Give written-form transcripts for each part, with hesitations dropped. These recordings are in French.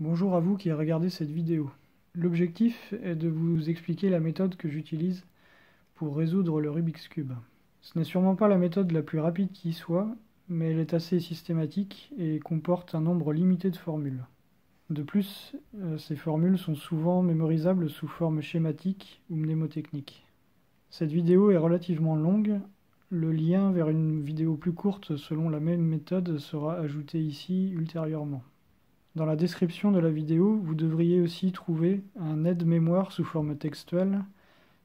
Bonjour à vous qui regardez cette vidéo. L'objectif est de vous expliquer la méthode que j'utilise pour résoudre le Rubik's Cube. Ce n'est sûrement pas la méthode la plus rapide qui soit, mais elle est assez systématique et comporte un nombre limité de formules. De plus, ces formules sont souvent mémorisables sous forme schématique ou mnémotechnique. Cette vidéo est relativement longue. Le lien vers une vidéo plus courte selon la même méthode sera ajouté ici ultérieurement. Dans la description de la vidéo, vous devriez aussi trouver un aide-mémoire sous forme textuelle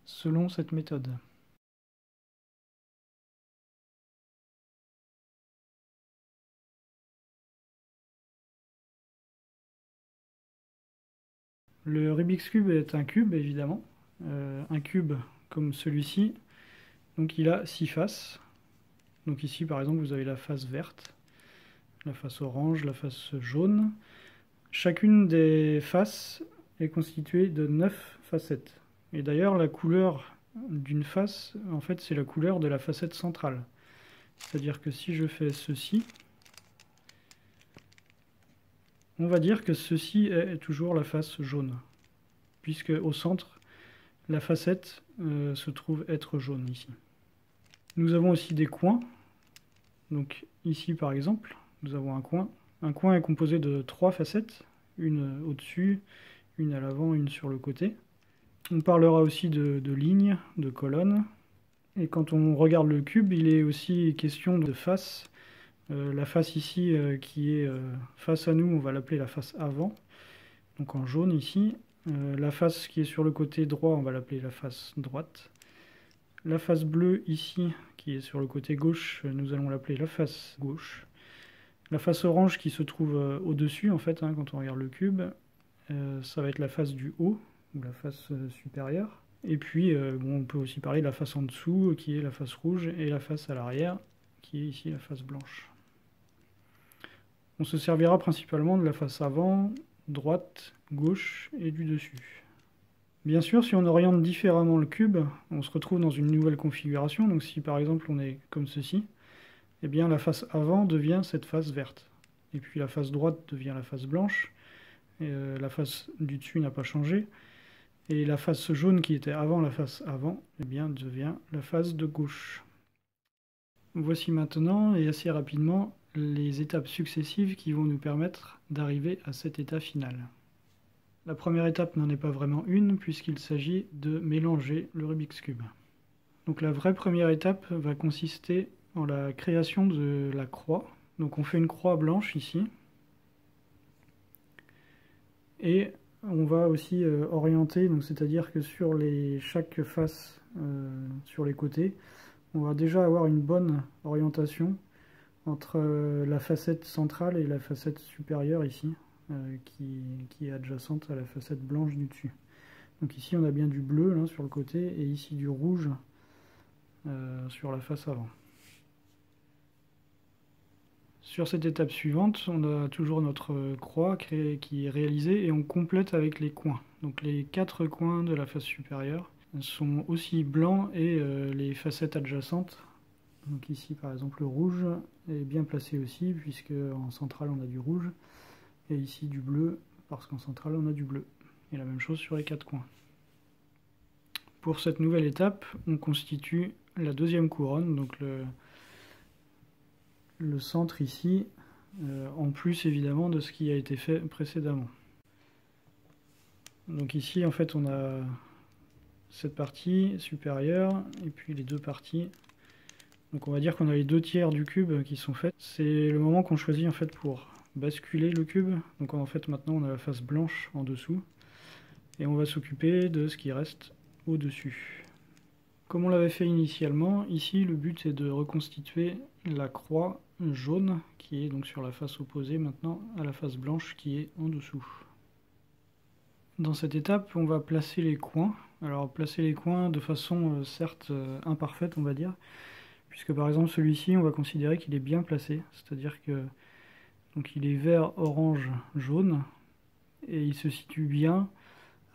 selon cette méthode. Le Rubik's Cube est un cube, évidemment. Un cube comme celui-ci. Donc il a 6 faces. Donc ici, par exemple, vous avez la face verte, la face orange, la face jaune. Chacune des faces est constituée de 9 facettes. Et d'ailleurs, la couleur d'une face, en fait, c'est la couleur de la facette centrale. C'est-à-dire que si je fais ceci, on va dire que ceci est toujours la face jaune, puisque au centre, la facette se trouve être jaune ici. Nous avons aussi des coins. Donc ici par exemple, nous avons un coin. Un coin est composé de 3 facettes, une au-dessus, une à l'avant, une sur le côté. On parlera aussi de lignes, de colonnes. Et quand on regarde le cube, il est aussi question de face. La face ici qui est face à nous, on va l'appeler la face avant, donc en jaune ici. La face qui est sur le côté droit, on va l'appeler la face droite. La face bleue ici, qui est sur le côté gauche, nous allons l'appeler la face gauche. La face orange qui se trouve au-dessus, en fait, hein, quand on regarde le cube, ça va être la face du haut, ou la face supérieure. Et puis, bon, on peut aussi parler de la face en dessous, qui est la face rouge, et la face à l'arrière, qui est ici la face blanche. On se servira principalement de la face avant, droite, gauche et du dessus. Bien sûr, si on oriente différemment le cube, on se retrouve dans une nouvelle configuration. Donc si par exemple on est comme ceci, eh bien la face avant devient cette face verte. Et puis la face droite devient la face blanche. Et la face du dessus n'a pas changé. Et la face jaune qui était avant la face avant, eh bien devient la face de gauche. Voici maintenant, et assez rapidement, les étapes successives qui vont nous permettre d'arriver à cet état final. La première étape n'en est pas vraiment une, puisqu'il s'agit de mélanger le Rubik's Cube. Donc la vraie première étape va consister en la création de la croix. Donc on fait une croix blanche ici. Et on va aussi orienter, c'est-à-dire que sur chaque face, sur les côtés, on va déjà avoir une bonne orientation entre la facette centrale et la facette supérieure ici, qui est adjacente à la facette blanche du dessus. Donc ici on a bien du bleu là, sur le côté et ici du rouge sur la face avant. Sur cette étape suivante, on a toujours notre croix qui est réalisée et on complète avec les coins. Donc les 4 coins de la face supérieure sont aussi blancs et les facettes adjacentes. Donc ici par exemple le rouge est bien placé aussi puisque en centrale on a du rouge et ici du bleu parce qu'en centrale on a du bleu. Et la même chose sur les 4 coins. Pour cette nouvelle étape, on constitue la deuxième couronne, donc le centre ici, en plus évidemment de ce qui a été fait précédemment. Donc ici en fait on a cette partie supérieure et puis les deux parties. Donc on va dire qu'on a les 2/3 du cube qui sont faits. C'est le moment qu'on choisit en fait pour basculer le cube. Donc en fait maintenant on a la face blanche en dessous et on va s'occuper de ce qui reste au-dessus. Comme on l'avait fait initialement, ici le but est de reconstituer la croix jaune qui est donc sur la face opposée maintenant à la face blanche qui est en dessous. Dans cette étape, on va placer les coins. Alors placer les coins de façon certes imparfaite on va dire, puisque par exemple celui-ci on va considérer qu'il est bien placé, c'est-à-dire que donc il est vert, orange, jaune, et il se situe bien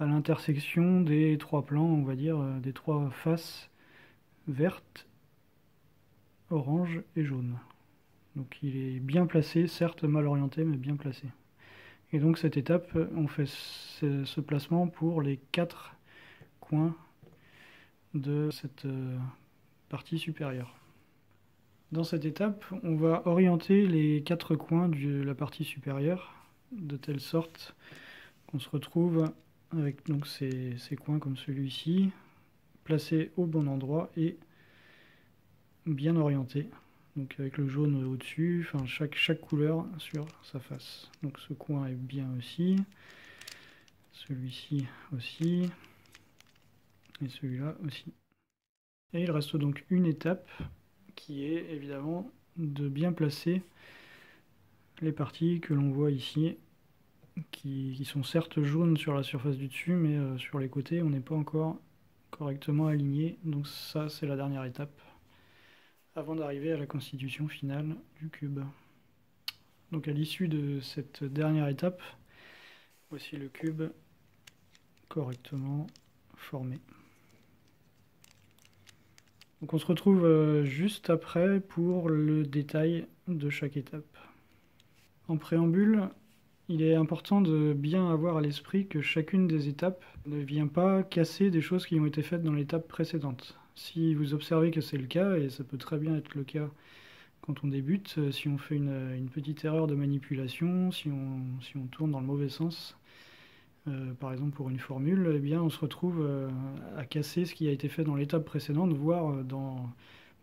à l'intersection des 3 plans, on va dire, des 3 faces vertes, orange et jaune. Donc il est bien placé, certes mal orienté, mais bien placé. Et donc cette étape, on fait ce placement pour les 4 coins de cette partie supérieure. Dans cette étape, on va orienter les 4 coins de la partie supérieure de telle sorte qu'on se retrouve avec donc ces coins comme celui-ci, placés au bon endroit et bien orientés. Donc avec le jaune au-dessus, enfin chaque couleur sur sa face. Donc ce coin est bien aussi, celui-ci aussi, et celui-là aussi. Et il reste donc une étape qui est évidemment de bien placer les parties que l'on voit ici, qui sont certes jaunes sur la surface du dessus, mais sur les côtés on n'est pas encore correctement aligné. Donc ça c'est la dernière étape avant d'arriver à la constitution finale du cube. Donc à l'issue de cette dernière étape, voici le cube correctement formé. Donc on se retrouve juste après pour le détail de chaque étape. En préambule, il est important de bien avoir à l'esprit que chacune des étapes ne vient pas casser des choses qui ont été faites dans l'étape précédente. Si vous observez que c'est le cas, et ça peut très bien être le cas quand on débute, si on fait une petite erreur de manipulation, si on tourne dans le mauvais sens, par exemple pour une formule, eh bien on se retrouve à casser ce qui a été fait dans l'étape précédente, voire dans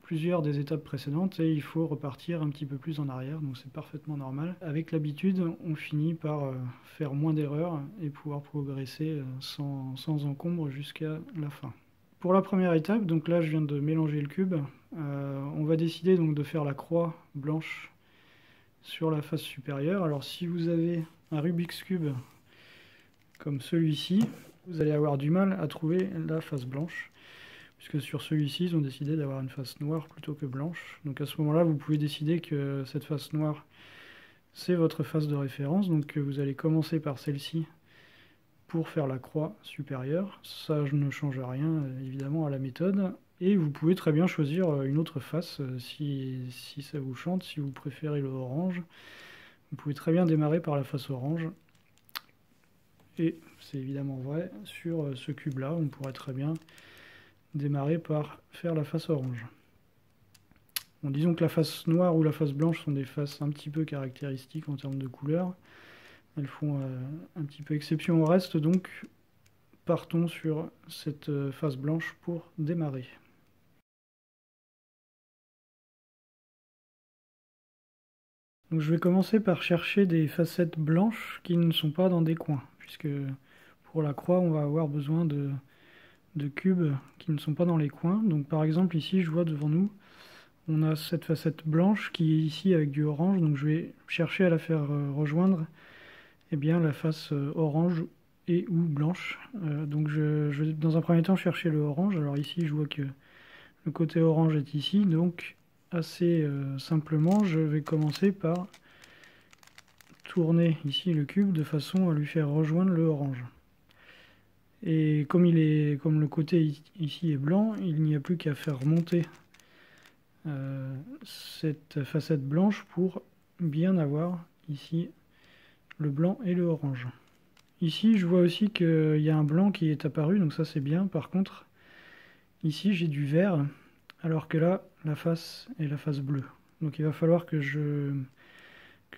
plusieurs des étapes précédentes, et il faut repartir un petit peu plus en arrière, donc c'est parfaitement normal. Avec l'habitude, on finit par faire moins d'erreurs et pouvoir progresser sans encombre jusqu'à la fin. Pour la première étape, donc là je viens de mélanger le cube, on va décider donc de faire la croix blanche sur la face supérieure. Alors si vous avez un Rubik's Cube comme celui-ci, vous allez avoir du mal à trouver la face blanche, puisque sur celui-ci, ils ont décidé d'avoir une face noire plutôt que blanche. Donc à ce moment-là, vous pouvez décider que cette face noire, c'est votre face de référence. Donc vous allez commencer par celle-ci pour faire la croix supérieure. Ça, je ne change rien, évidemment, à la méthode. Et vous pouvez très bien choisir une autre face si ça vous chante, si vous préférez le orange. Vous pouvez très bien démarrer par la face orange. Et c'est évidemment vrai, sur ce cube-là, on pourrait très bien démarrer par faire la face orange. Bon, disons que la face noire ou la face blanche sont des faces un petit peu caractéristiques en termes de couleur. Elles font un petit peu exception au reste, donc partons sur cette face blanche pour démarrer. Donc je vais commencer par chercher des facettes blanches qui ne sont pas dans des coins, puisque pour la croix, on va avoir besoin de cubes qui ne sont pas dans les coins. Donc par exemple, ici, je vois devant nous, on a cette facette blanche qui est ici avec du orange, donc je vais chercher à la faire rejoindre eh bien, la face orange et ou blanche. Donc je vais dans un premier temps chercher le orange. Alors ici, je vois que le côté orange est ici, donc assez simplement, je vais commencer par tourner ici le cube de façon à lui faire rejoindre le orange. Et comme le côté ici est blanc, il n'y a plus qu'à faire remonter cette facette blanche pour bien avoir ici le blanc et le orange. Ici, je vois aussi qu'il y a un blanc qui est apparu, donc ça c'est bien. Par contre, ici j'ai du vert, alors que là, la face est la face bleue. Donc il va falloir que je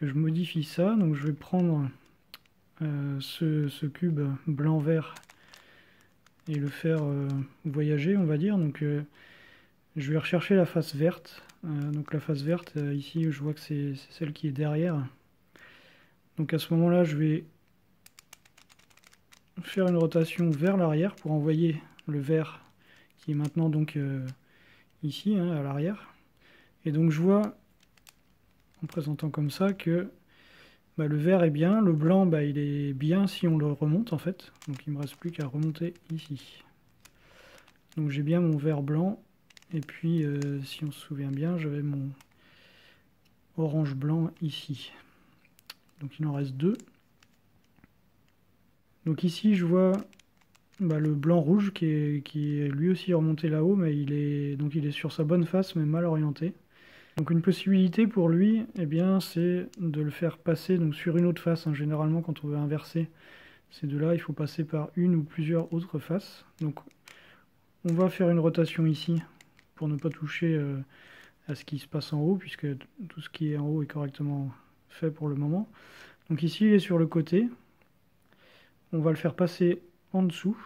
modifie ça. Donc je vais prendre ce cube blanc-vert et le faire voyager, on va dire. Donc je vais rechercher la face verte. Donc la face verte, ici je vois que c'est celle qui est derrière. Donc à ce moment-là, je vais faire une rotation vers l'arrière pour envoyer le vert qui est maintenant donc ici, hein, à l'arrière. Et donc je vois, en présentant comme ça, que bah, le vert est bien, le blanc bah, il est bien si on le remonte en fait. Donc il ne me reste plus qu'à remonter ici. Donc j'ai bien mon vert blanc. Et puis, si on se souvient bien, j'avais mon orange blanc ici. Donc il en reste deux. Donc ici, je vois bah, le blanc rouge qui est lui aussi remonté là-haut, mais il est sur sa bonne face, mais mal orienté. Donc une possibilité pour lui, eh bien, c'est de le faire passer donc, sur une autre face. Hein. Généralement, quand on veut inverser ces deux-là, il faut passer par une ou plusieurs autres faces. Donc on va faire une rotation ici pour ne pas toucher à ce qui se passe en haut, puisque tout ce qui est en haut est correctement fait pour le moment. Donc ici, il est sur le côté. On va le faire passer en dessous.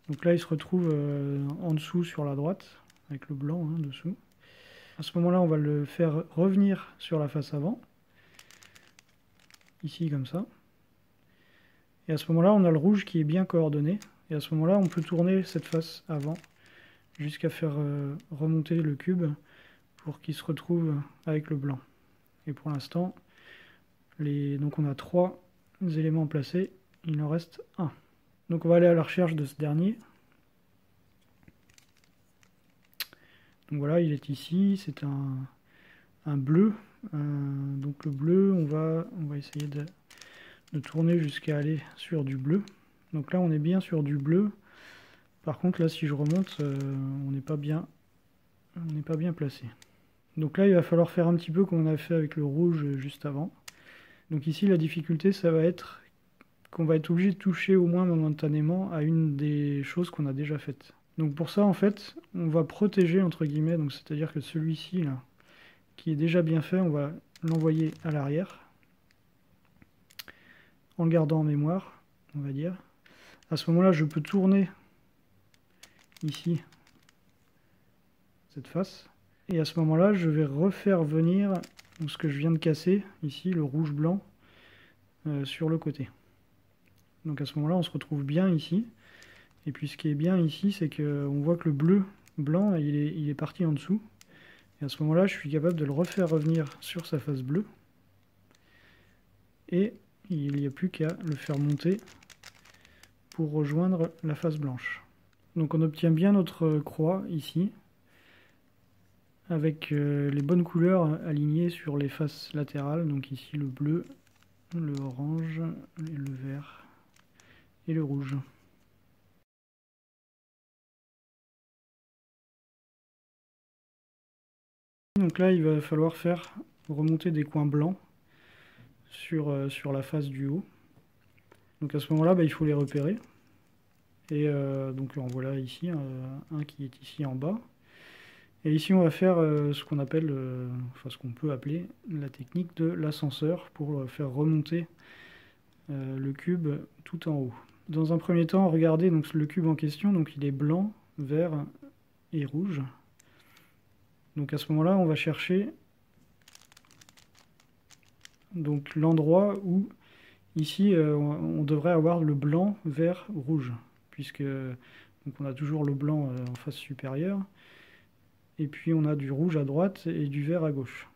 Donc là, il se retrouve en dessous sur la droite, avec le blanc hein, dessous. À ce moment-là, on va le faire revenir sur la face avant. Ici, comme ça. Et à ce moment-là, on a le rouge qui est bien coordonné. Et à ce moment-là, on peut tourner cette face avant jusqu'à faire remonter le cube pour qu'il se retrouve avec le blanc. Et pour l'instant, donc on a 3 éléments placés, il en reste un. Donc on va aller à la recherche de ce dernier. Donc voilà, il est ici, c'est un bleu. Donc le bleu, on va essayer de tourner jusqu'à aller sur du bleu. Donc là, on est bien sur du bleu. Par contre, là, si je remonte, on n'est pas bien placé. Donc là, il va falloir faire un petit peu comme on a fait avec le rouge juste avant. Donc ici, la difficulté, ça va être qu'on va être obligé de toucher au moins momentanément à une des choses qu'on a déjà faites. Donc pour ça, en fait, on va protéger, entre guillemets, donc c'est-à-dire que celui-ci, là, qui est déjà bien fait, on va l'envoyer à l'arrière, en le gardant en mémoire, on va dire. À ce moment-là, je peux tourner ici cette face. Et à ce moment-là, je vais refaire venir donc, ce que je viens de casser, ici, le rouge-blanc, sur le côté. Donc à ce moment-là, on se retrouve bien ici. Et puis ce qui est bien ici, c'est qu'on voit que le bleu-blanc, il est parti en dessous. Et à ce moment-là, je suis capable de le refaire revenir sur sa face bleue. Et il n'y a plus qu'à le faire monter pour rejoindre la face blanche. Donc on obtient bien notre croix ici, avec les bonnes couleurs alignées sur les faces latérales. Donc ici le bleu, le orange, le vert et le rouge. Donc là, il va falloir faire remonter des coins blancs sur la face du haut. Donc à ce moment-là, il faut les repérer. Et donc en voilà ici, un qui est ici en bas. Et ici, on va faire ce qu'on appelle, enfin ce qu'on peut appeler la technique de l'ascenseur pour faire remonter le cube tout en haut. Dans un premier temps, regardez donc, le cube en question, donc il est blanc, vert et rouge. Donc à ce moment-là, on va chercher donc l'endroit où ici on devrait avoir le blanc, vert, rouge, puisque donc, on a toujours le blanc en face supérieure, et puis on a du rouge à droite et du vert à gauche.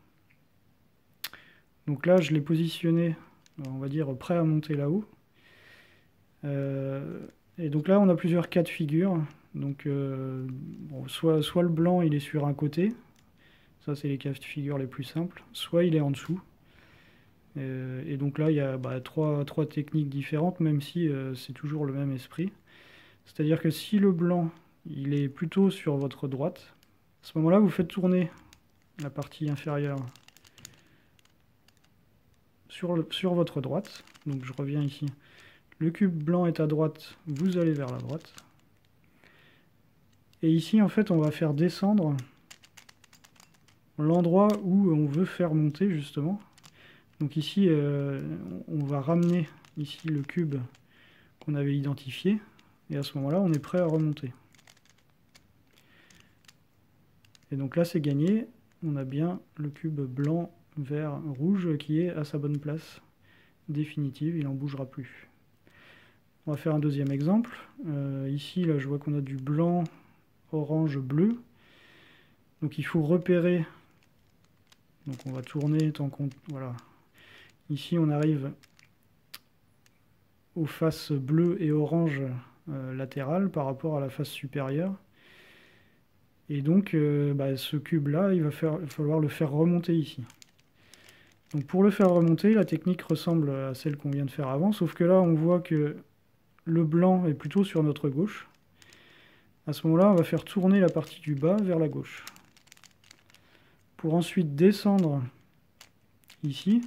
Donc là, je l'ai positionné, on va dire, prêt à monter là-haut. Et donc là, on a plusieurs cas de figure. Donc, bon, soit le blanc, il est sur un côté. Ça, c'est les cas de figure les plus simples. Soit il est en dessous. Et donc là, il y a trois techniques différentes, même si c'est toujours le même esprit. C'est-à-dire que si le blanc, il est plutôt sur votre droite, à ce moment-là, vous faites tourner la partie inférieure sur votre droite. Donc je reviens ici. Le cube blanc est à droite, vous allez vers la droite. Et ici, en fait, on va faire descendre l'endroit où on veut faire monter, justement. Donc ici, on va ramener ici le cube qu'on avait identifié. Et à ce moment-là, on est prêt à remonter. Et donc là, c'est gagné. On a bien le cube blanc, vert, rouge qui est à sa bonne place définitive. Il n'en bougera plus. On va faire un deuxième exemple. Ici, là, je vois qu'on a du blanc, orange, bleu. Donc il faut repérer. Donc on va tourner tant qu'on... Voilà. Ici, on arrive aux faces bleues et orange latérales par rapport à la face supérieure. Et donc, ce cube-là, il va falloir le faire remonter ici. Donc pour le faire remonter, la technique ressemble à celle qu'on vient de faire avant, sauf que là, on voit que le blanc est plutôt sur notre gauche. À ce moment-là, on va faire tourner la partie du bas vers la gauche. Pour ensuite descendre ici,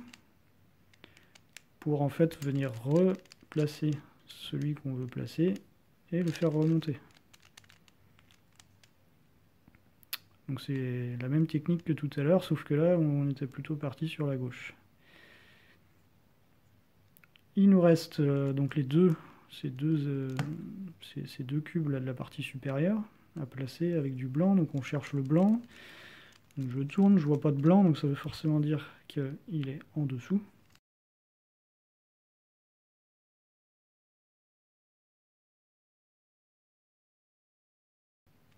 pour en fait venir replacer celui qu'on veut placer et le faire remonter. Donc c'est la même technique que tout à l'heure, sauf que là, on était plutôt parti sur la gauche. Il nous reste donc ces deux cubes là de la partie supérieure à placer avec du blanc. Donc on cherche le blanc. Donc je tourne, je vois pas de blanc, donc ça veut forcément dire qu'il est en dessous.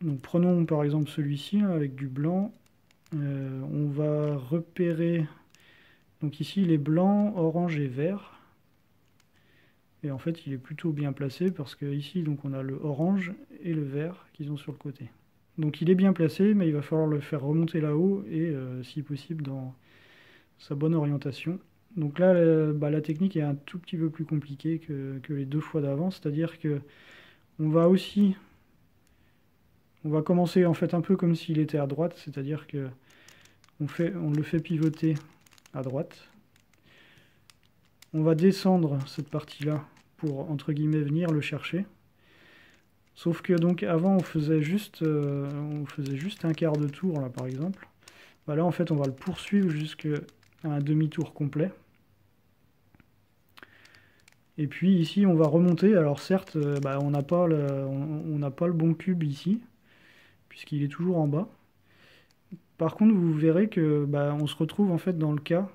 Donc prenons par exemple celui-ci avec du blanc. On va repérer, donc ici il est blanc, orange et vert. Et en fait il est plutôt bien placé parce que ici donc on a le orange et le vert qu'ils ont sur le côté. Donc il est bien placé, mais il va falloir le faire remonter là-haut et si possible dans sa bonne orientation. Donc là la technique est un tout petit peu plus compliquée que les deux fois d'avant, c'est-à-dire que on va commencer en fait un peu comme s'il était à droite, c'est-à-dire que on le fait pivoter à droite. On va descendre cette partie-là pour, entre guillemets, venir le chercher. Sauf que donc avant on faisait juste un quart de tour là par exemple. Bah, là en fait on va le poursuivre jusqu'à un demi-tour complet. Et puis ici on va remonter. Alors certes on n'a pas le bon cube ici, puisqu'il est toujours en bas. Par contre vous verrez que on se retrouve en fait dans le cas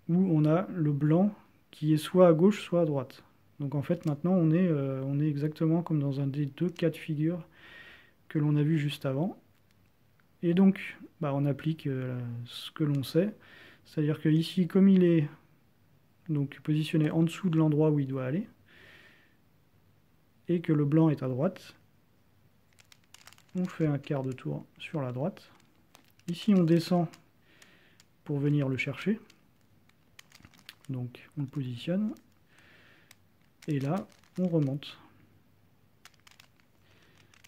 où on a le blanc qui est soit à gauche soit à droite. Donc en fait maintenant on est exactement comme dans un des deux cas de figure que l'on a vu juste avant. Et donc on applique ce que l'on sait. C'est-à-dire que ici comme il est donc positionné en dessous de l'endroit où il doit aller, et que le blanc est à droite, on fait un quart de tour sur la droite. Ici on descend pour venir le chercher. Donc on le positionne. Et là on remonte.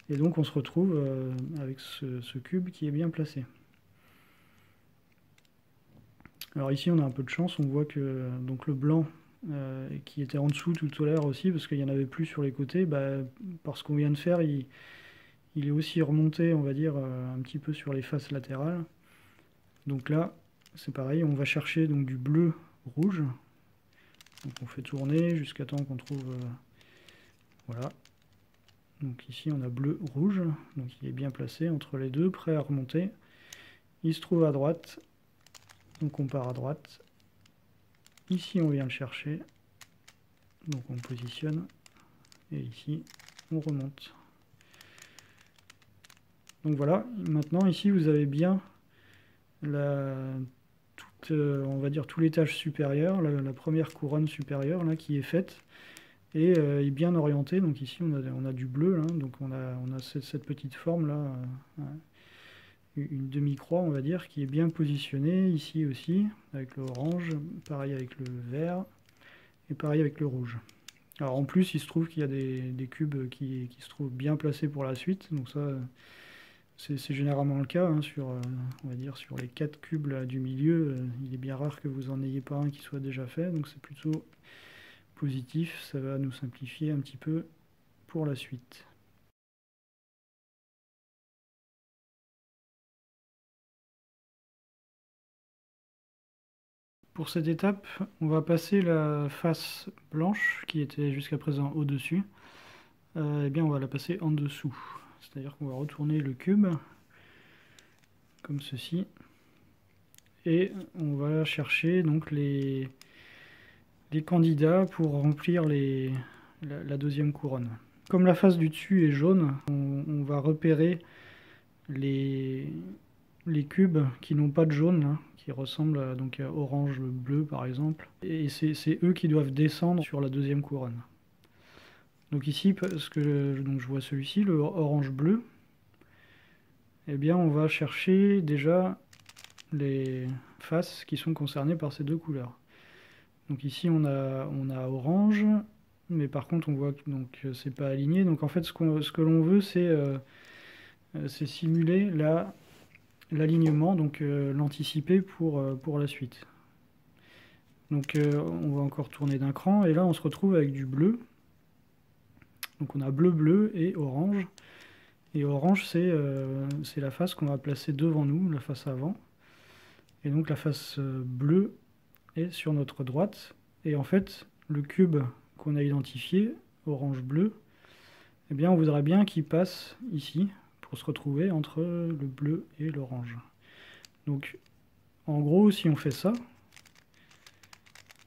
Et donc on se retrouve avec ce cube qui est bien placé. Alors ici on a un peu de chance, on voit que donc le blanc qui était en dessous tout à l'heure aussi, parce qu'il n'y en avait plus sur les côtés, parce qu'on vient de faire, il est aussi remonté, on va dire, un petit peu sur les faces latérales. Donc là, c'est pareil, on va chercher donc du bleu rouge. Donc on fait tourner jusqu'à temps qu'on trouve... voilà. Donc ici on a bleu rouge, donc il est bien placé entre les deux, prêt à remonter. Il se trouve à droite, donc on part à droite. Ici on vient le chercher, donc on le positionne. Et ici on remonte. Donc voilà, maintenant ici vous avez bien on va dire tout l'étage supérieur, la première couronne supérieure là, qui est faite et est bien orientée. Donc ici on a du bleu, là, donc on a cette petite forme là, une demi-croix on va dire, qui est bien positionnée ici aussi, avec le orange, pareil avec le vert et pareil avec le rouge. Alors en plus il se trouve qu'il y a des cubes qui se trouvent bien placés pour la suite, donc ça... c'est généralement le cas, hein, on va dire sur les 4 cubes là, du milieu, il est bien rare que vous n'en ayez pas un qui soit déjà fait, donc c'est plutôt positif, ça va nous simplifier un petit peu pour la suite. Pour cette étape, on va passer la face blanche qui était jusqu'à présent au-dessus, et bien on va la passer en dessous, c'est-à-dire qu'on va retourner le cube comme ceci. Et on va chercher donc les candidats pour remplir la deuxième couronne. Comme la face du dessus est jaune, on va repérer les cubes qui n'ont pas de jaune, là, qui ressemblent à orange, bleu par exemple. Et c'est eux qui doivent descendre sur la deuxième couronne. Donc ici, parce que donc je vois celui-ci, le orange-bleu, eh bien on va chercher déjà les faces qui sont concernées par ces deux couleurs. Donc ici on a orange, mais par contre on voit que donc c'est pas aligné. Donc en fait ce que l'on veut c'est simuler l'alignement, donc l'anticiper pour la suite. Donc on va encore tourner d'un cran et là on se retrouve avec du bleu. Donc on a bleu, bleu et orange. Et orange c'est la face qu'on va placer devant nous, la face avant. Et donc la face bleue est sur notre droite. Et en fait le cube qu'on a identifié, orange-bleu, eh bien on voudrait bien qu'il passe ici pour se retrouver entre le bleu et l'orange. Donc en gros si on fait ça,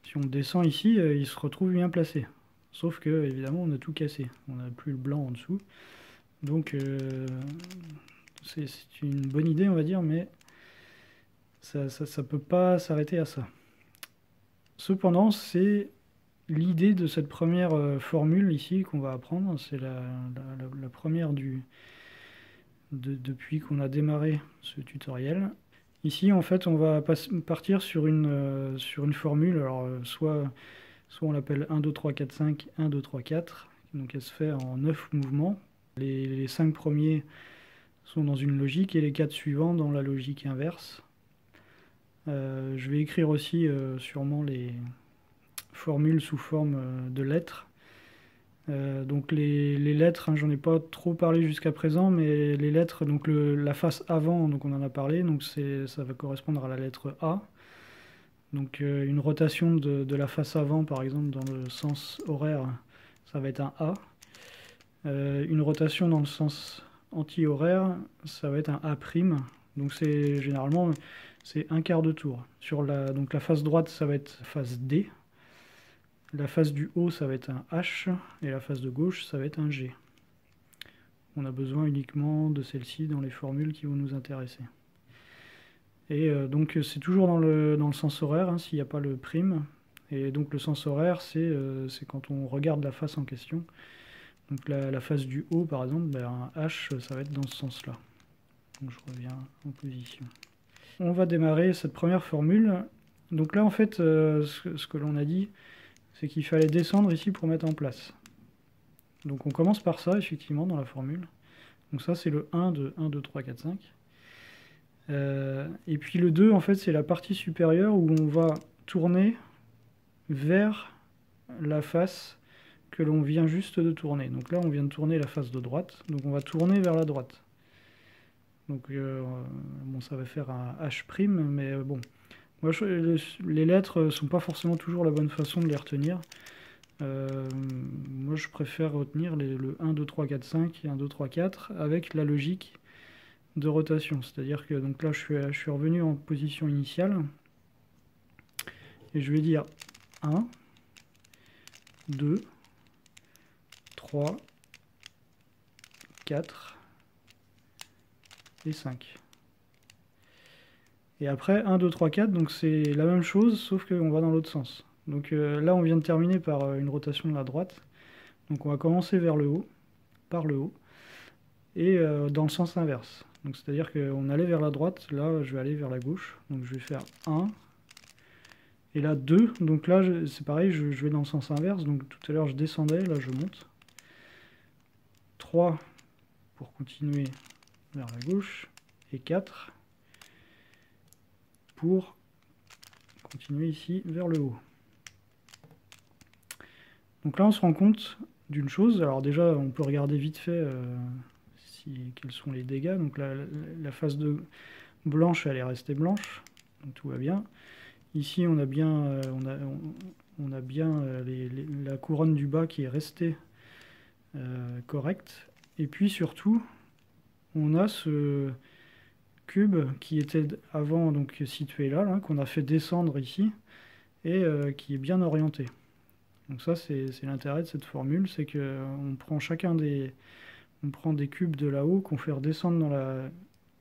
si on descend ici, il se retrouve bien placé. Sauf que évidemment on a tout cassé, on n'a plus le blanc en dessous. Donc c'est une bonne idée on va dire, mais ça peut pas s'arrêter à ça. Cependant c'est l'idée de cette première formule ici qu'on va apprendre, c'est la première depuis qu'on a démarré ce tutoriel. Ici en fait on va partir sur une formule, alors soit on l'appelle 1, 2, 3, 4, 5, 1, 2, 3, 4, donc elle se fait en 9 mouvements. Les 5 premiers sont dans une logique et les 4 suivants dans la logique inverse. Je vais écrire aussi sûrement les formules sous forme de lettres. Donc les lettres, hein, j'en ai pas trop parlé jusqu'à présent, mais les lettres, donc la face avant, donc on en a parlé, donc ça va correspondre à la lettre A. Donc une rotation de la face avant, par exemple, dans le sens horaire, ça va être un A. Une rotation dans le sens anti-horaire, ça va être un A'. Donc généralement c'est un quart de tour. Donc la face droite, ça va être face D. La face du haut, ça va être un H. Et la face de gauche, ça va être un G. On a besoin uniquement de celle-ci dans les formules qui vont nous intéresser. Et donc c'est toujours dans le sens horaire, hein, s'il n'y a pas le prime. Et donc le sens horaire, c'est quand on regarde la face en question. Donc la face du haut, par exemple, ben, un H, ça va être dans ce sens-là. Donc je reviens en position. On va démarrer cette première formule. Donc là, en fait, ce que l'on a dit, c'est qu'il fallait descendre ici pour mettre en place. Donc on commence par ça, effectivement, dans la formule. Donc ça, c'est le 1 de 1, 2, 3, 4, 5. Et puis le 2, en fait, c'est la partie supérieure où on va tourner vers la face que l'on vient juste de tourner. Donc là, on vient de tourner la face de droite, donc on va tourner vers la droite. Donc bon, ça va faire un H', mais bon. Moi, les lettres ne sont pas forcément toujours la bonne façon de les retenir. Moi, je préfère retenir le 1, 2, 3, 4, 5 et 1, 2, 3, 4 avec la logique de rotation. C'est-à-dire que donc là, je suis revenu en position initiale. Et je vais dire 1, 2, 3, 4 et 5. Et après 1, 2, 3, 4, donc c'est la même chose, sauf qu'on va dans l'autre sens. Donc là, on vient de terminer par une rotation de la droite. Donc on va commencer vers le haut, par le haut, et dans le sens inverse. Donc c'est-à-dire qu'on allait vers la droite, là je vais aller vers la gauche. Donc je vais faire 1, et là 2. Donc là c'est pareil, je vais dans le sens inverse. Donc tout à l'heure je descendais, là je monte. 3 pour continuer vers la gauche, et 4 pour continuer ici vers le haut. Donc là on se rend compte d'une chose. Alors déjà on peut regarder vite fait quels sont les dégâts. Donc la face de blanche elle est restée blanche, donc tout va bien. Ici on a bien, la couronne du bas qui est restée correcte. Et puis surtout on a ce cube qui était avant donc situé là, qu'on a fait descendre ici et qui est bien orienté. Donc ça c'est l'intérêt de cette formule, c'est que on prend on prend des cubes de là-haut qu'on fait redescendre dans la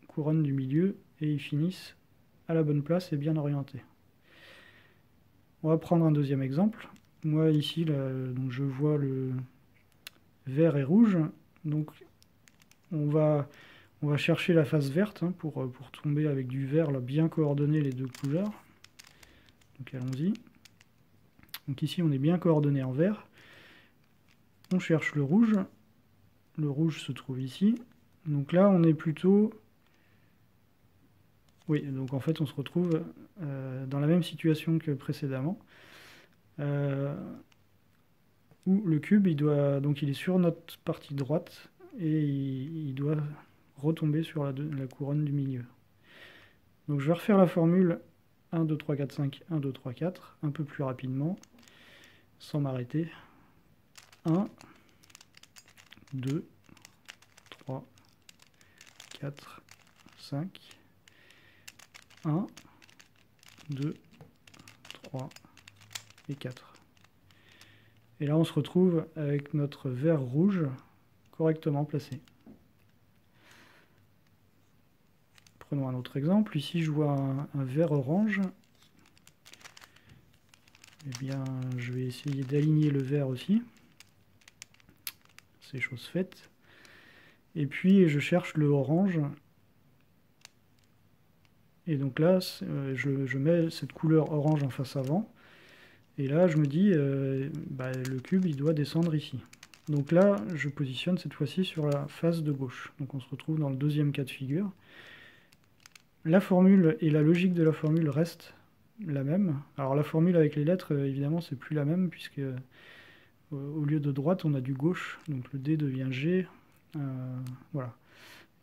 couronne du milieu et ils finissent à la bonne place et bien orientés. On va prendre un deuxième exemple. Moi ici là, donc je vois le vert et rouge, donc on va chercher la face verte hein, pour tomber avec du vert là, bien coordonné les deux couleurs. Donc allons-y. Donc ici on est bien coordonné en vert. On cherche le rouge. Le rouge se trouve ici. Donc là, on est plutôt... Oui, donc en fait, on se retrouve dans la même situation que précédemment. Où le cube, donc il est sur notre partie droite et il doit retomber sur la couronne du milieu. Donc je vais refaire la formule 1, 2, 3, 4, 5, 1, 2, 3, 4, un peu plus rapidement, sans m'arrêter. 1, 2, 3, 4, 5, 1, 2, 3 et 4. Et là, on se retrouve avec notre vert rouge correctement placé. Prenons un autre exemple. Ici, je vois un vert orange. Eh bien, je vais essayer d'aligner le vert aussi. C'est chose faite. Et puis, je cherche le orange. Et donc là, je mets cette couleur orange en face avant. Et là, je me dis, le cube, il doit descendre ici. Donc là, je positionne cette fois-ci sur la face de gauche. Donc on se retrouve dans le deuxième cas de figure. La formule et la logique de la formule restent la même. Alors la formule avec les lettres, évidemment, c'est plus la même, puisque au lieu de droite, on a du gauche. Donc le D devient G. Voilà.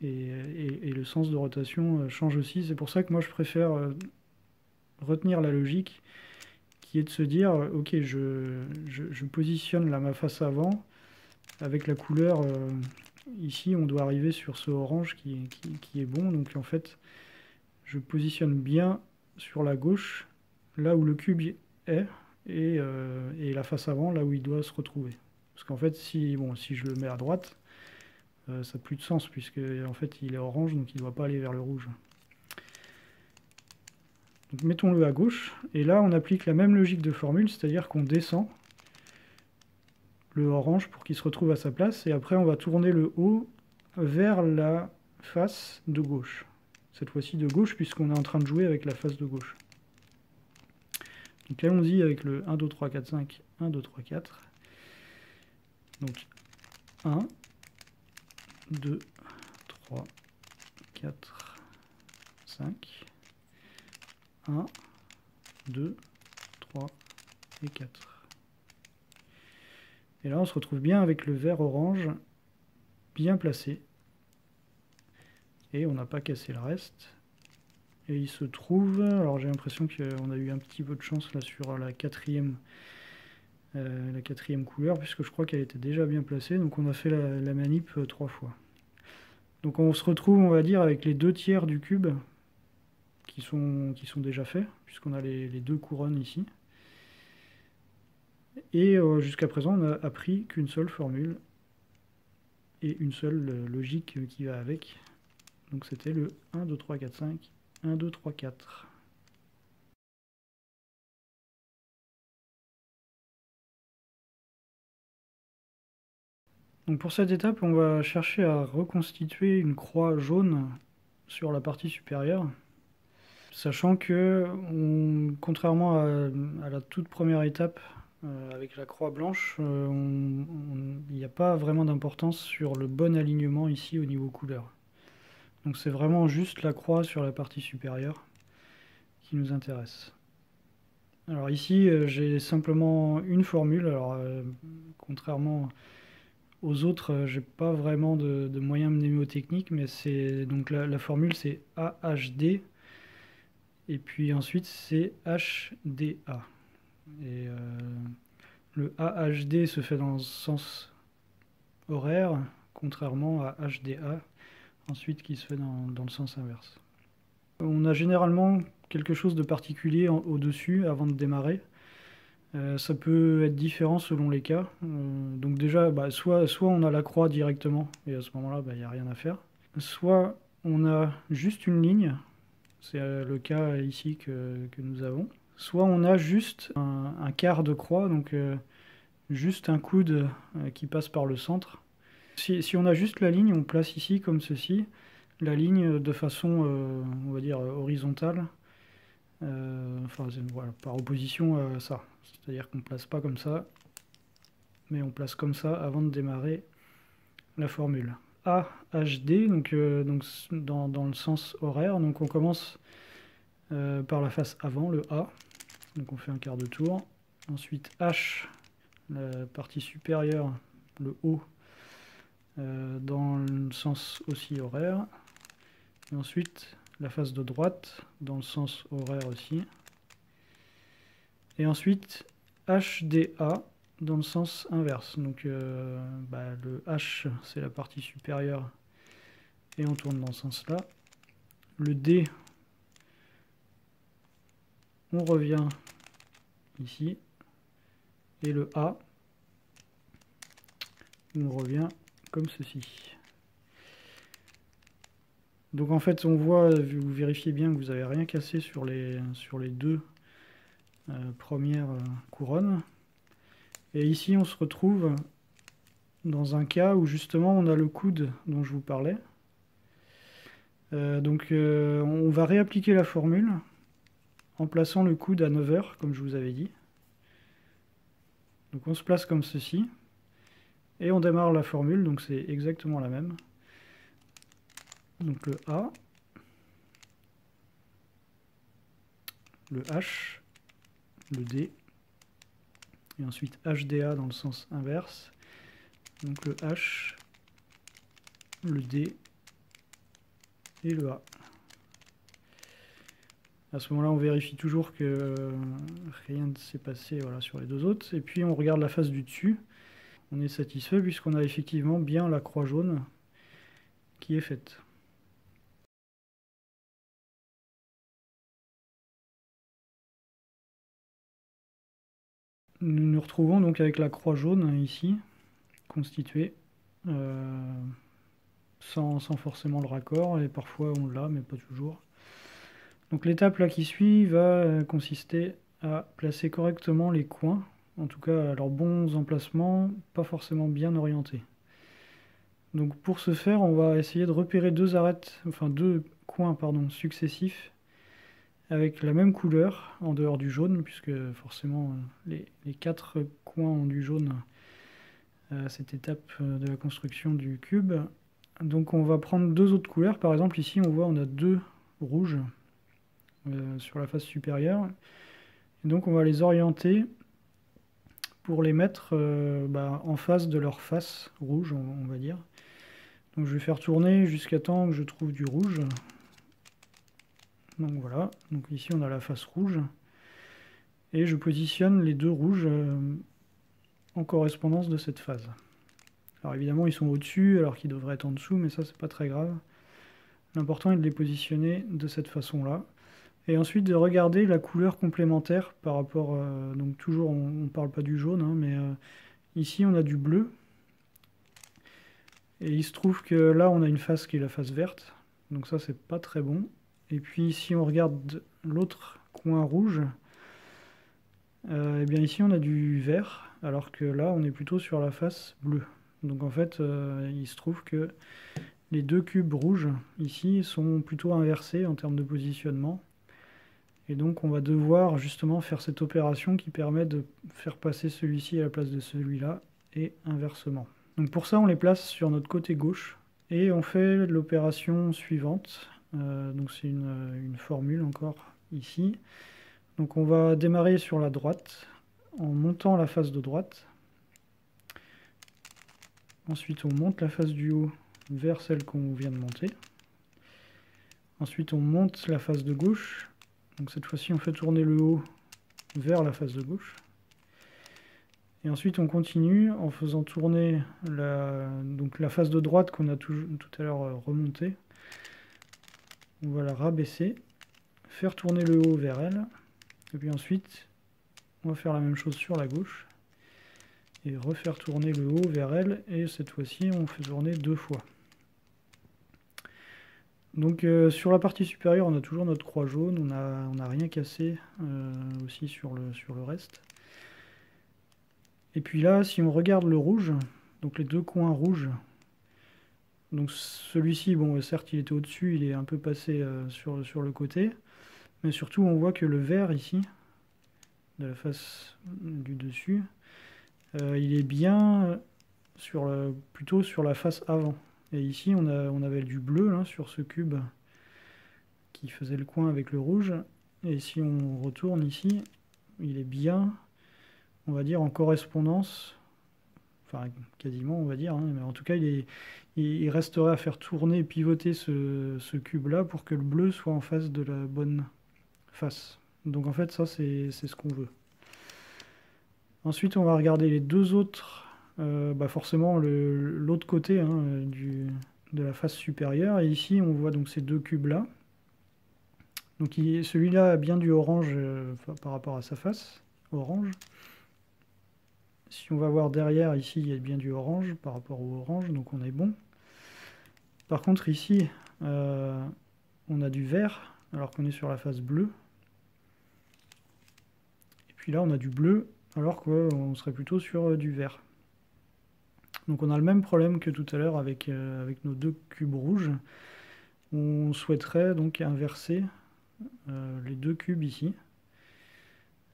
Et le sens de rotation change aussi. C'est pour ça que moi, je préfère retenir la logique, qui est de se dire, ok, je positionne là ma face avant, avec la couleur, ici on doit arriver sur ce orange qui est bon, donc en fait je positionne bien sur la gauche, là où le cube est, et la face avant, là où il doit se retrouver. Parce qu'en fait, si je le mets à droite, ça n'a plus de sens, puisque en fait il est orange, donc il ne doit pas aller vers le rouge. Donc mettons-le à gauche, et là on applique la même logique de formule, c'est-à-dire qu'on descend le orange pour qu'il se retrouve à sa place, et après on va tourner le haut vers la face de gauche. Cette fois-ci de gauche, puisqu'on est en train de jouer avec la face de gauche. Donc allons-y avec le 1, 2, 3, 4, 5, 1, 2, 3, 4. Donc 1, 2, 3, 4, 5, 1, 2, 3 et 4. Et là, on se retrouve bien avec le vert orange bien placé. Et on n'a pas cassé le reste. Et il se trouve... Alors j'ai l'impression qu'on a eu un petit peu de chance là sur la quatrième couleur, puisque je crois qu'elle était déjà bien placée. Donc on a fait la manip 3 fois. Donc on se retrouve, on va dire, avec les 2/3 du cube qui sont déjà faits, puisqu'on a les 2 couronnes ici. Et jusqu'à présent, on n'a appris qu'une seule formule et une seule logique qui va avec. Donc c'était le 1, 2, 3, 4, 5, 1, 2, 3, 4. Donc pour cette étape, on va chercher à reconstituer une croix jaune sur la partie supérieure. Sachant que, contrairement à la toute première étape, avec la croix blanche, il n'y a pas vraiment d'importance sur le bon alignement ici au niveau couleur. Donc c'est vraiment juste la croix sur la partie supérieure qui nous intéresse. Alors ici, j'ai simplement une formule. Alors contrairement aux autres, j'ai pas vraiment de moyens mnémotechniques, mais c'est donc la formule c'est AHD. Et puis ensuite, c'est HDA. Et le AHD se fait dans le sens horaire, contrairement à HDA, ensuite qui se fait dans le sens inverse. On a généralement quelque chose de particulier au-dessus avant de démarrer. Ça peut être différent selon les cas. Donc déjà, soit on a la croix directement, et à ce moment-là, il n'y a rien à faire. Soit on a juste une ligne, c'est le cas ici que nous avons. Soit on a juste un quart de croix, donc juste un coude qui passe par le centre. Si on a juste la ligne, on place ici comme ceci, la ligne de façon, on va dire, horizontale, voilà, par opposition à ça. C'est-à-dire qu'on ne place pas comme ça, mais on place comme ça avant de démarrer la formule. A, HD, donc dans le sens horaire, donc on commence par la face avant, le A, donc on fait un quart de tour. Ensuite H, la partie supérieure, le O, dans le sens aussi horaire. Et ensuite la face de droite, dans le sens horaire aussi. Et ensuite HDA, dans le sens inverse. Donc le H, c'est la partie supérieure, et on tourne dans ce sens-là. Le D, on revient ici. Et le A, on revient comme ceci. Donc en fait, on voit, vous vérifiez bien que vous n'avez rien cassé sur les deux premières couronnes. Et ici, on se retrouve dans un cas où justement on a le coude dont je vous parlais. On va réappliquer la formule en plaçant le coude à 9h, comme je vous avais dit. Donc on se place comme ceci, et on démarre la formule, donc c'est exactement la même. Donc le A, le H, le D, et ensuite HDA dans le sens inverse. Donc le H, le D et le A. À ce moment-là, on vérifie toujours que rien ne s'est passé sur les deux autres. Et puis on regarde la face du dessus. On est satisfait puisqu'on a effectivement bien la croix jaune qui est faite. Nous nous retrouvons donc avec la croix jaune ici, constituée, sans forcément le raccord, et parfois on l'a, mais pas toujours. Donc l'étape là qui suit va consister à placer correctement les coins, en tout cas à leurs bons emplacements, pas forcément bien orientés. Donc pour ce faire, on va essayer de repérer deux coins successifs avec la même couleur en dehors du jaune, puisque forcément les 4 coins ont du jaune à cette étape de la construction du cube. Donc on va prendre deux autres couleurs. Par exemple ici on voit on a deux rouges sur la face supérieure. Et donc on va les orienter pour les mettre en face de leur face rouge, on va dire. Donc je vais faire tourner jusqu'à temps que je trouve du rouge. Donc voilà, donc ici on a la face rouge. Et je positionne les deux rouges en correspondance de cette phase. Alors évidemment ils sont au-dessus alors qu'ils devraient être en dessous, mais ça c'est pas très grave. L'important est de les positionner de cette façon-là. Et ensuite de regarder la couleur complémentaire par rapport... donc toujours on ne parle pas du jaune, hein, mais ici on a du bleu. Et il se trouve que là on a une face qui est la face verte. Donc ça c'est pas très bon. Et puis si on regarde l'autre coin rouge, et bien ici on a du vert, alors que là on est plutôt sur la face bleue. Donc en fait il se trouve que les deux cubes rouges ici sont plutôt inversés en termes de positionnement. Et donc on va devoir justement faire cette opération qui permet de faire passer celui-ci à la place de celui-là et inversement. Donc pour ça on les place sur notre côté gauche et on fait l'opération suivante. Donc c'est une formule encore ici. Donc on va démarrer sur la droite en montant la face de droite. Ensuite on monte la face du haut vers celle qu'on vient de monter. Ensuite on monte la face de gauche. Donc cette fois-ci on fait tourner le haut vers la face de gauche. Et ensuite on continue en faisant tourner la face de droite qu'on a tout à l'heure remontée. On va la rabaisser, faire tourner le haut vers elle. Et puis ensuite on va faire la même chose sur la gauche. Et refaire tourner le haut vers elle. Et cette fois-ci on fait tourner 2 fois. Donc sur la partie supérieure on a toujours notre croix jaune, on n'a rien cassé aussi sur le reste. Et puis là si on regarde le rouge, donc les deux coins rouges, donc celui-ci, bon certes il était au-dessus, il est un peu passé sur le côté, mais surtout on voit que le vert ici, de la face du dessus, il est bien plutôt sur la face avant. Et ici, on avait du bleu là, sur ce cube qui faisait le coin avec le rouge. Et si on retourne ici, il est bien, on va dire, en correspondance. Enfin, quasiment, on va dire. Hein, mais en tout cas, il resterait à faire tourner et pivoter ce cube-là pour que le bleu soit en face de la bonne face. Donc en fait, ça, c'est ce qu'on veut. Ensuite, on va regarder les deux autres. Forcément, l'autre côté hein, de la face supérieure. Et ici, on voit donc ces deux cubes-là. Donc celui-là a bien du orange par rapport à sa face, orange. Si on va voir derrière, ici, il y a bien du orange par rapport au orange, donc on est bon. Par contre, ici, on a du vert, alors qu'on est sur la face bleue. Et puis là, on a du bleu, alors qu'on serait plutôt sur du vert. Donc on a le même problème que tout à l'heure avec nos deux cubes rouges. On souhaiterait donc inverser les deux cubes ici,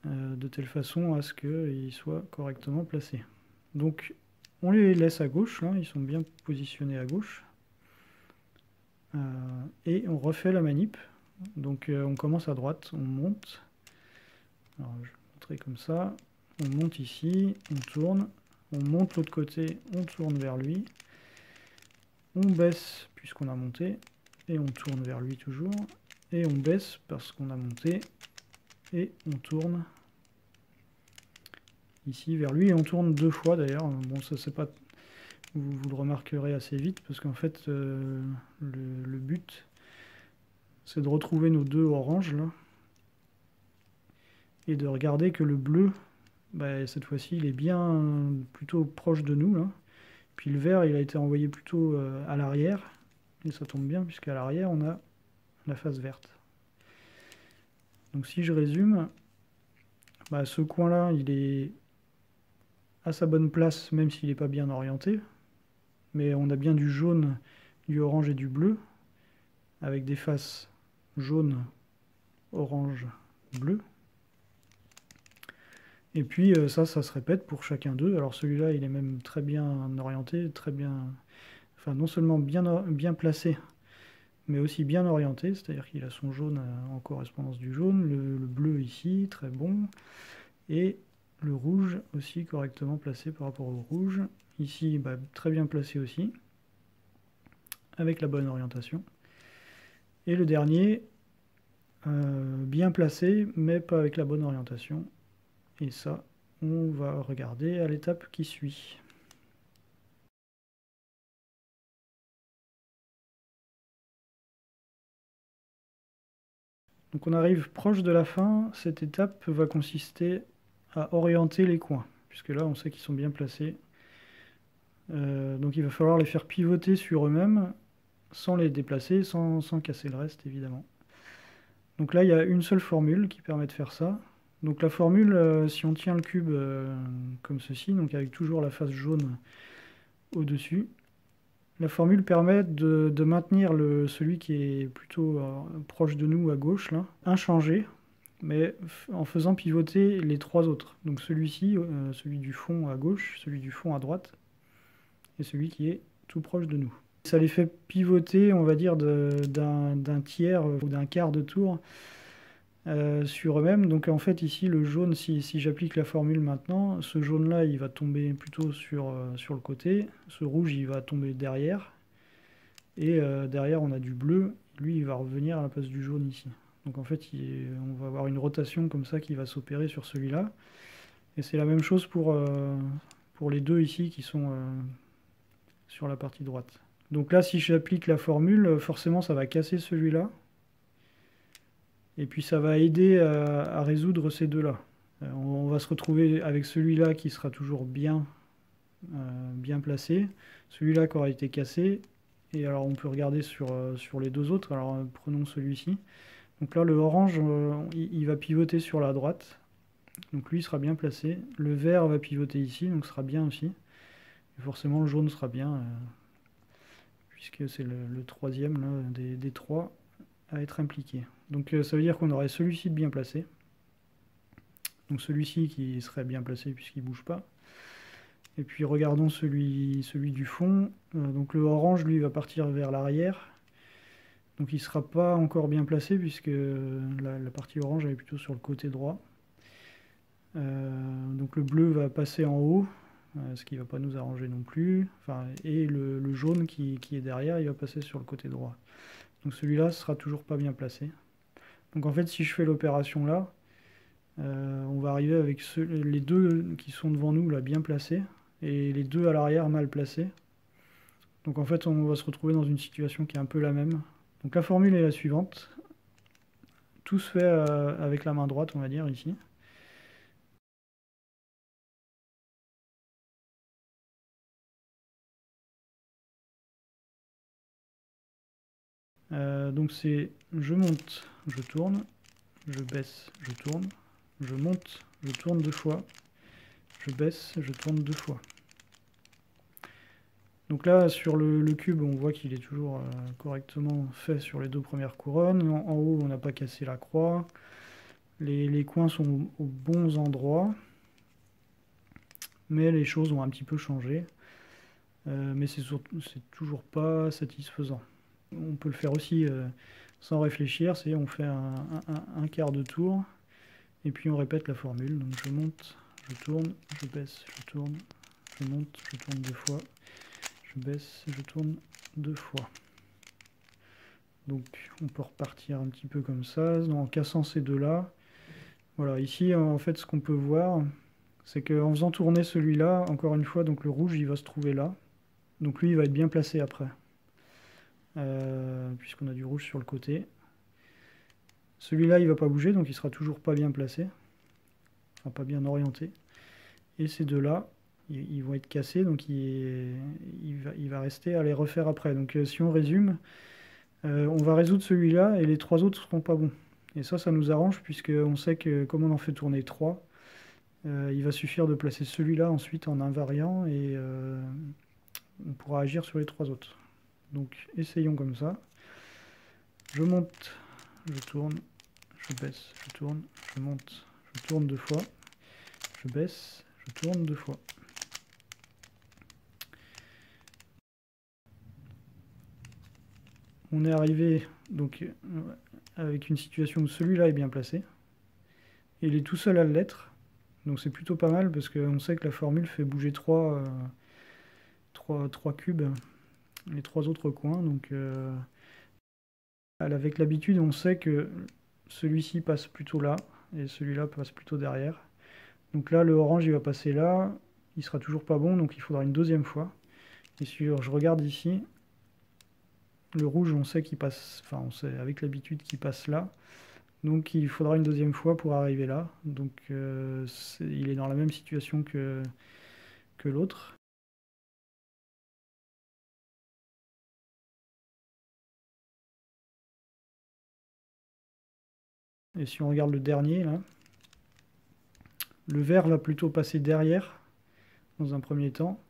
de telle façon à ce qu'ils soient correctement placés. Donc on les laisse à gauche, là, ils sont bien positionnés à gauche. Et on refait la manip. Donc on commence à droite, on monte. Alors je vais montrer comme ça. On monte ici, on tourne. On monte l'autre côté, on tourne vers lui. On baisse puisqu'on a monté. Et on tourne vers lui toujours. Et on baisse parce qu'on a monté. Et on tourne ici vers lui. Et on tourne deux fois d'ailleurs. Bon, ça c'est pas... Vous le remarquerez assez vite parce qu'en fait le but c'est de retrouver nos deux oranges là et de regarder que le bleu cette fois-ci il est bien plutôt proche de nous là. Puis le vert il a été envoyé plutôt à l'arrière et ça tombe bien puisqu'à l'arrière on a la face verte. Donc si je résume, ce coin là il est à sa bonne place même s'il n'est pas bien orienté. Mais on a bien du jaune, du orange et du bleu, avec des faces jaune, orange, bleu. Et puis ça se répète pour chacun d'eux. Alors celui-là, il est même très bien orienté, très bien... Enfin, non seulement bien placé, mais aussi bien orienté, c'est-à-dire qu'il a son jaune en correspondance du jaune, le bleu ici, très bon, et le rouge aussi correctement placé par rapport au rouge. Ici, très bien placé aussi, avec la bonne orientation. Et le dernier, bien placé, mais pas avec la bonne orientation. Et ça, on va regarder à l'étape qui suit. Donc on arrive proche de la fin. Cette étape va consister à orienter les coins, puisque là on sait qu'ils sont bien placés. Donc il va falloir les faire pivoter sur eux-mêmes, sans les déplacer, sans casser le reste évidemment. Donc là il y a une seule formule qui permet de faire ça. Donc la formule, si on tient le cube comme ceci, donc avec toujours la face jaune au-dessus, la formule permet de maintenir celui qui est plutôt proche de nous à gauche, là, inchangé, mais en faisant pivoter les trois autres. Donc celui-ci, celui du fond à gauche, celui du fond à droite, et celui qui est tout proche de nous. Ça les fait pivoter, on va dire, d'un tiers ou d'un quart de tour sur eux-mêmes. Donc en fait ici le jaune, si j'applique la formule maintenant, ce jaune là il va tomber plutôt sur le côté, ce rouge il va tomber derrière, et derrière on a du bleu, lui il va revenir à la place du jaune ici. Donc en fait on va avoir une rotation comme ça qui va s'opérer sur celui-là, et c'est la même chose pour les deux ici qui sont sur la partie droite. Donc là si j'applique la formule, forcément ça va casser celui-là. Et puis ça va aider à résoudre ces deux-là. On va se retrouver avec celui-là qui sera toujours bien placé, celui-là qui aura été cassé, et alors on peut regarder sur les deux autres. Alors prenons celui-ci. Donc là le orange, il va pivoter sur la droite, donc lui sera bien placé. Le vert va pivoter ici, donc sera bien aussi. Et forcément le jaune sera bien, puisque c'est le troisième là, des trois à être impliqué. Donc ça veut dire qu'on aurait celui-ci de bien placé. Donc celui-ci qui serait bien placé puisqu'il ne bouge pas. Et puis regardons celui du fond. Donc le orange, lui, va partir vers l'arrière. Donc il ne sera pas encore bien placé puisque la partie orange elle est plutôt sur le côté droit. Donc le bleu va passer en haut, ce qui ne va pas nous arranger non plus. Enfin, et le jaune qui est derrière, il va passer sur le côté droit. Donc celui-là ne sera toujours pas bien placé. Donc en fait, si je fais l'opération là, on va arriver avec les deux qui sont devant nous là bien placés et les deux à l'arrière mal placés. Donc en fait, on va se retrouver dans une situation qui est un peu la même. Donc la formule est la suivante. Tout se fait avec la main droite, on va dire, ici. Donc c'est je monte, je tourne, je baisse, je tourne, je monte, je tourne 2 fois, je baisse, je tourne 2 fois. Donc là, sur le cube, on voit qu'il est toujours correctement fait sur les 2 premières couronnes. En haut, on n'a pas cassé la croix. Les coins sont aux bons endroits. Mais les choses ont un petit peu changé. Mais c'est toujours pas satisfaisant. On peut le faire aussi sans réfléchir, c'est on fait un quart de tour et puis on répète la formule. Donc je monte, je tourne, je baisse, je tourne, je monte, je tourne 2 fois, je baisse, je tourne 2 fois. Donc on peut repartir un petit peu comme ça, en cassant ces deux-là. Voilà, ici en fait ce qu'on peut voir, c'est qu'en faisant tourner celui-là, encore une fois, donc le rouge il va se trouver là. Donc lui il va être bien placé après. Puisqu'on a du rouge sur le côté. Celui-là, il ne va pas bouger, donc il sera toujours pas bien placé. Enfin, pas bien orienté. Et ces deux-là, ils vont être cassés, donc il va rester à les refaire après. Donc si on résume, on va résoudre celui-là et les 3 autres seront pas bons. Et ça nous arrange, puisqu'on sait que comme on en fait tourner 3, il va suffire de placer celui-là ensuite en invariant et on pourra agir sur les 3 autres. Donc essayons comme ça. Je monte, je tourne, je baisse, je tourne, je monte, je tourne 2 fois, je baisse, je tourne 2 fois. On est arrivé donc avec une situation où celui-là est bien placé. Et il est tout seul à l'être. Donc c'est plutôt pas mal parce qu'on sait que la formule fait bouger 3 cubes, les 3 autres coins. Donc avec l'habitude, on sait que celui-ci passe plutôt là et celui-là passe plutôt derrière. Donc là, le orange, il va passer là. Il sera toujours pas bon, donc il faudra une deuxième fois. Et je regarde ici, le rouge, on sait qu'il passe, enfin, on sait avec l'habitude qu'il passe là. Donc il faudra une deuxième fois pour arriver là. Donc il est dans la même situation que l'autre. Et si on regarde le dernier, là, le vert va plutôt passer derrière, dans un premier temps.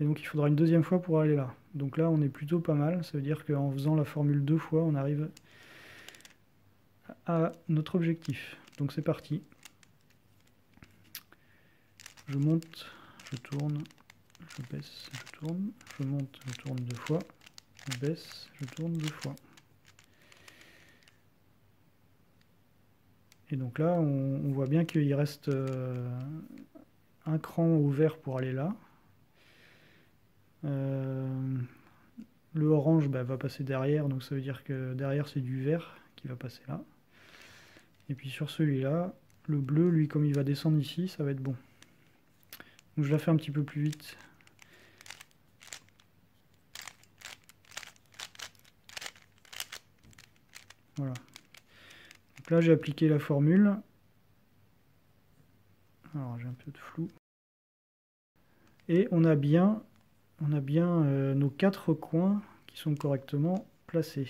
Et donc il faudra une deuxième fois pour aller là. Donc là, on est plutôt pas mal. Ça veut dire qu'en faisant la formule 2 fois, on arrive à notre objectif. Donc c'est parti. Je monte, je tourne, je baisse, je tourne, je monte, je tourne 2 fois, je baisse, je tourne 2 fois. Et donc là, on voit bien qu'il reste un cran au vert pour aller là. Le orange va passer derrière, donc ça veut dire que derrière c'est du vert qui va passer là. Et puis sur celui-là, le bleu, lui, comme il va descendre ici, ça va être bon. Donc je la fais un petit peu plus vite. Voilà. Donc là, j'ai appliqué la formule. Alors, j'ai un peu de flou. Et on a bien nos 4 coins qui sont correctement placés.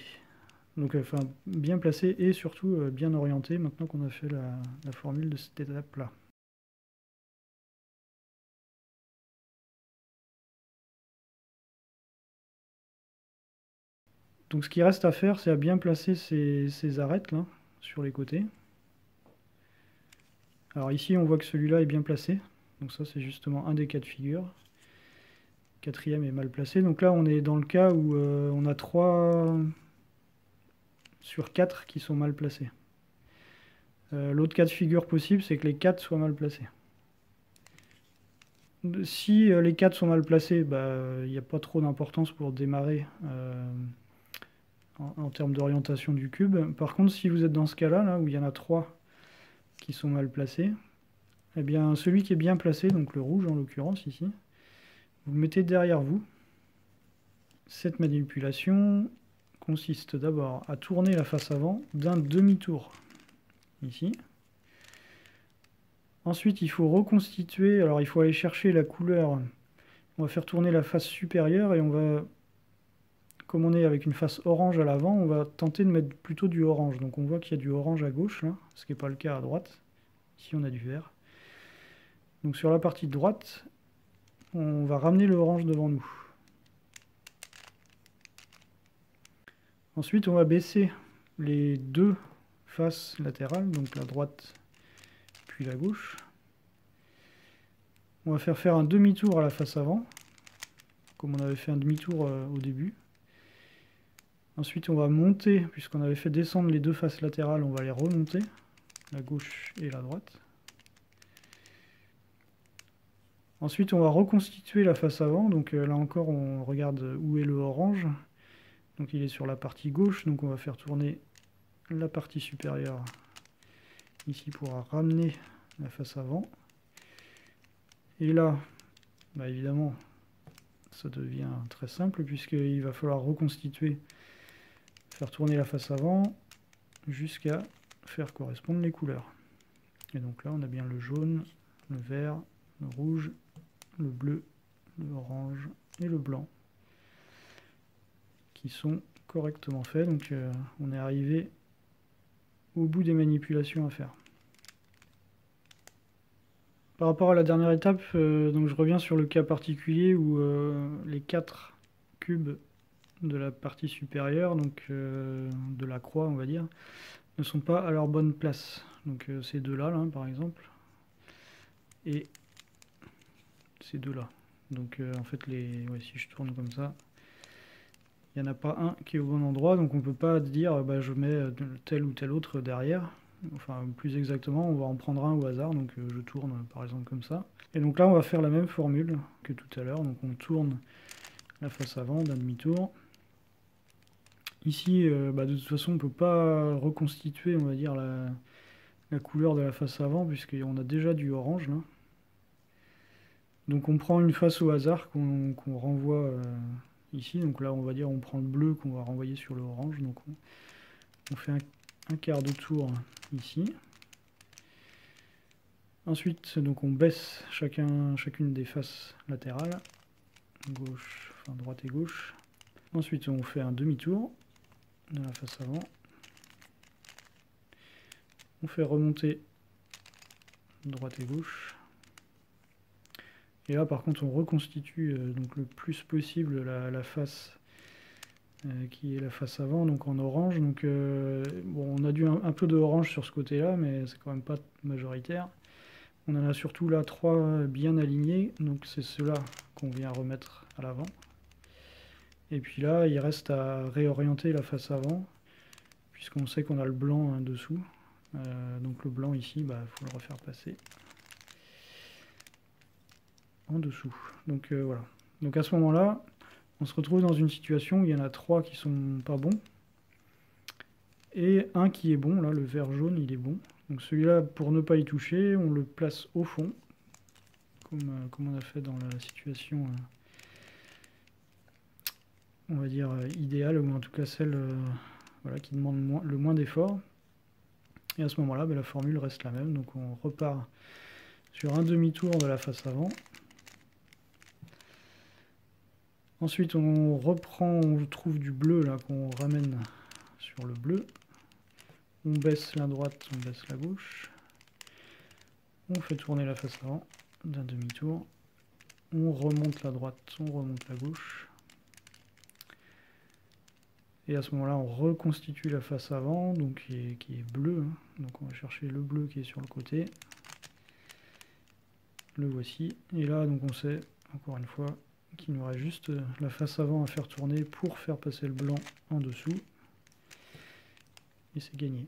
Donc, enfin, bien placés et surtout bien orientés maintenant qu'on a fait la formule de cette étape-là. Donc ce qui reste à faire, c'est à bien placer ces arêtes là, sur les côtés. Alors ici, on voit que celui-là est bien placé. Donc ça c'est justement un des cas de figure. Quatrième est mal placé. Donc là on est dans le cas où on a 3 sur 4 qui sont mal placés. L'autre cas de figure possible, c'est que les 4 soient mal placés. Si les 4 sont mal placés, il n'y a pas trop d'importance pour démarrer en termes d'orientation du cube. Par contre, si vous êtes dans ce cas-là, là, où il y en a 3 qui sont mal placés, eh bien celui qui est bien placé, donc le rouge en l'occurrence ici, vous le mettez derrière vous. Cette manipulation consiste d'abord à tourner la face avant d'un demi-tour, ici. Ensuite, il faut reconstituer, alors il faut aller chercher la couleur. On va faire tourner la face supérieure et on va, comme on est avec une face orange à l'avant, on va tenter de mettre plutôt du orange. Donc on voit qu'il y a du orange à gauche, là, ce qui n'est pas le cas à droite. Ici on a du vert. Donc sur la partie de droite, on va ramener le orange devant nous. Ensuite, on va baisser les deux faces latérales, donc la droite puis la gauche. On va faire un demi-tour à la face avant, comme on avait fait un demi-tour au début. Ensuite, on va monter, puisqu'on avait fait descendre les deux faces latérales, on va les remonter, la gauche et la droite. Ensuite, on va reconstituer la face avant, donc là encore, on regarde où est le orange. Donc il est sur la partie gauche, donc on va faire tourner la partie supérieure ici pour ramener la face avant. Et là, évidemment, ça devient très simple puisqu'il va falloir reconstituer, faire tourner la face avant jusqu'à faire correspondre les couleurs. Et donc là, on a bien le jaune, le vert, le rouge, le bleu, le orange et le blanc qui sont correctement faits. Donc on est arrivé au bout des manipulations à faire. Par rapport à la dernière étape, donc je reviens sur le cas particulier où les 4 cubes de la partie supérieure, donc de la croix on va dire, ne sont pas à leur bonne place. Donc ces deux-là, là, par exemple, et ces deux-là. Donc en fait, si je tourne comme ça, il n'y en a pas un qui est au bon endroit, donc on ne peut pas dire je mets tel ou tel autre derrière. Enfin, plus exactement, on va en prendre un au hasard, donc je tourne par exemple comme ça. Et donc là, on va faire la même formule que tout à l'heure, donc on tourne la face avant d'un demi-tour. Ici, de toute façon, on ne peut pas reconstituer, on va dire, la couleur de la face avant, puisqu'on a déjà du orange là. Donc on prend une face au hasard qu'on renvoie ici. Donc là, on va dire, on prend le bleu qu'on va renvoyer sur le orange. Donc on fait un quart de tour ici. Ensuite, donc on baisse chacune des faces latérales, gauche, enfin droite et gauche. Ensuite, on fait un demi-tour de la face avant. On fait remonter droite et gauche. Et là, par contre, on reconstitue donc le plus possible la face qui est la face avant, donc en orange. Donc, bon, on a dû un peu de orange sur ce côté-là, mais c'est quand même pas majoritaire. On en a surtout là 3 bien alignés, donc c'est ceux-là qu'on vient remettre à l'avant. Et puis là, il reste à réorienter la face avant, puisqu'on sait qu'on a le blanc dessous. Donc le blanc ici, il faut le refaire passer en dessous. Donc voilà. Donc à ce moment-là, on se retrouve dans une situation où il y en a 3 qui sont pas bons, et un qui est bon, là, le vert jaune, il est bon. Donc celui-là, pour ne pas y toucher, on le place au fond, comme on a fait dans la situation, on va dire, idéale, ou en tout cas celle voilà, qui demande le moins d'efforts. Et à ce moment-là, la formule reste la même, donc on repart sur un demi-tour de la face avant. Ensuite, on reprend, on trouve du bleu, là, qu'on ramène sur le bleu. On baisse la droite, on baisse la gauche. On fait tourner la face avant d'un demi-tour. On remonte la droite, on remonte la gauche. Et à ce moment-là, on reconstitue la face avant, donc qui est bleue. Donc on va chercher le bleu qui est sur le côté. Le voici. Et là, donc on sait, encore une fois, qu'il nous reste juste la face avant à faire tourner pour faire passer le blanc en dessous. Et c'est gagné.